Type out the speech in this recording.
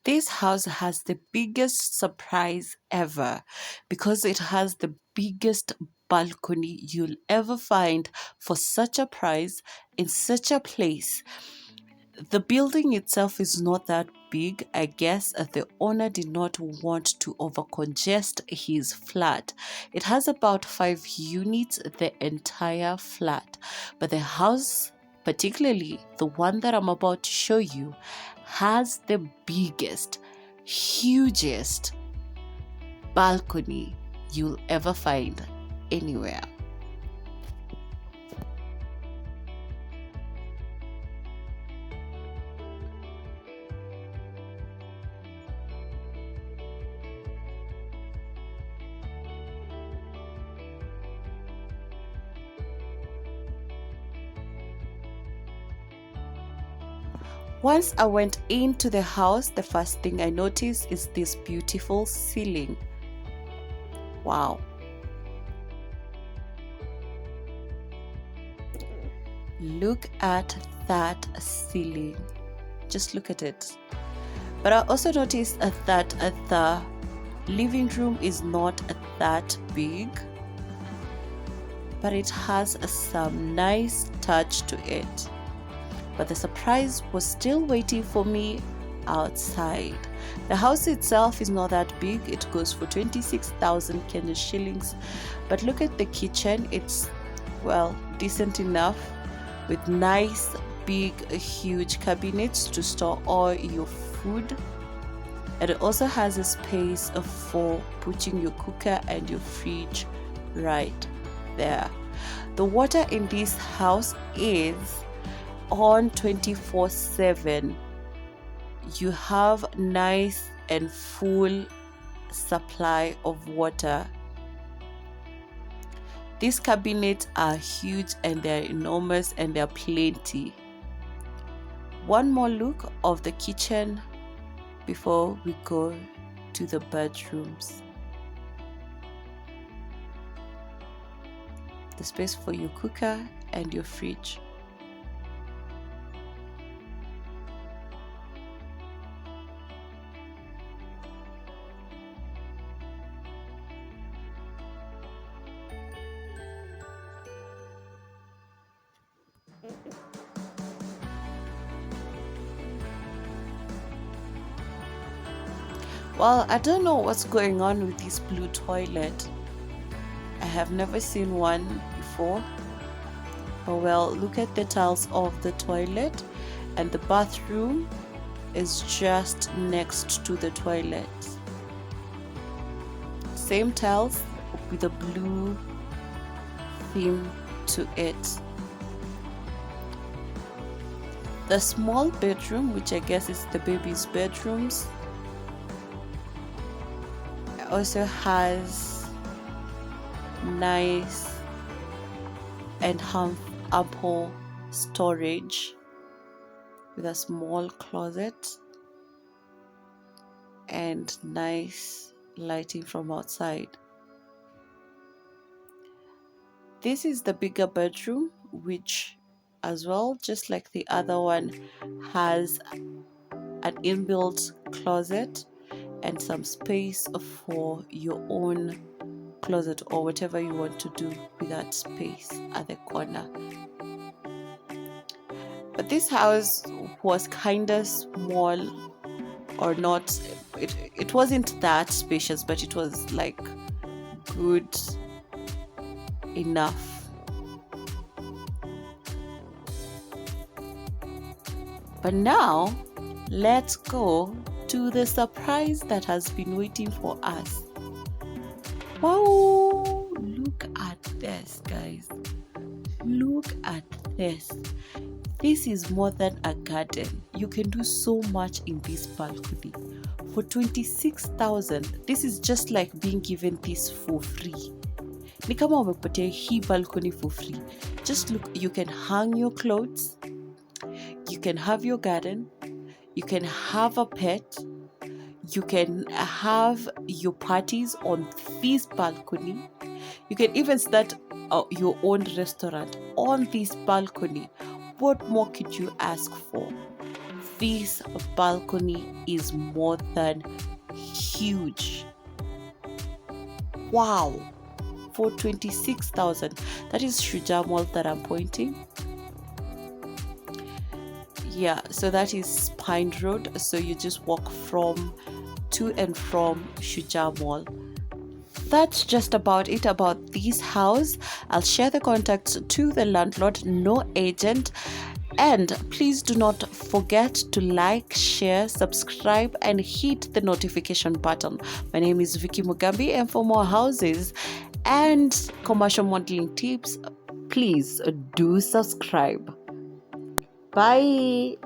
This house has the biggest surprise ever because it has the biggest balcony you'll ever find for such a price in such a place. The building itself is not that big. I guess the owner did not want to overcongest his flat. It has about 5 units, the entire flat. But the house, particularly the one that I'm about to show you, has the biggest, hugest balcony you'll ever find anywhere. Once I went into the house, the first thing I noticed is this beautiful ceiling. Wow. Look at that ceiling. Just look at it. But I also noticed that the living room is not that big, but it has some nice touch to it. But the surprise was still waiting for me outside. The house itself is not that big. It goes for 26,000 Kenyan shillings. But look at the kitchen. It's, well, decent enough with nice, big, huge cabinets to store all your food. And it also has a space for putting your cooker and your fridge right there. The water in this house is on 24/7. You have nice and full supply of water. These cabinets are huge and they're enormous and they're plenty. One more look of the kitchen before we go to the bedrooms. The space for your cooker and your fridge. Well, I don't know what's going on with this blue toilet. I have never seen one before. But well, look at the tiles of the toilet, and the bathroom is just next to the toilet. Same tiles with a blue theme to it. The small bedroom, which I guess is the baby's bedrooms, also has nice and ample storage with a small closet and nice lighting from outside. This is the bigger bedroom, which as well, just like the other one, has an inbuilt closet and some space for your own closet or whatever you want to do with that space at the corner. But this house was kind of small, or not, it wasn't that spacious, but it was like good enough. But now let's go to the surprise that has been waiting for us. Wow, look at this, guys. Look at this. This is more than a garden. You can do so much in this balcony. For 26,000, this is just like being given this for free. Ni kama wamepatia hii balcony for free. Just look, you can hang your clothes, you can have your garden, you can have a pet, you can have your parties on this balcony. You can even start your own restaurant on this balcony. What more could you ask for? This balcony is more than huge. Wow, for 26,000. That is Shujaa Mall that I'm pointing. Yeah, so that is Pine Road. So you just walk from to and from Shujaa Mall. That's just about it about this house. I'll share the contacts to the landlord, no agent. And please do not forget to like, share, subscribe, and hit the notification button. My name is Vicky Mugambi, and for more houses and commercial modeling tips, please do subscribe. Bye.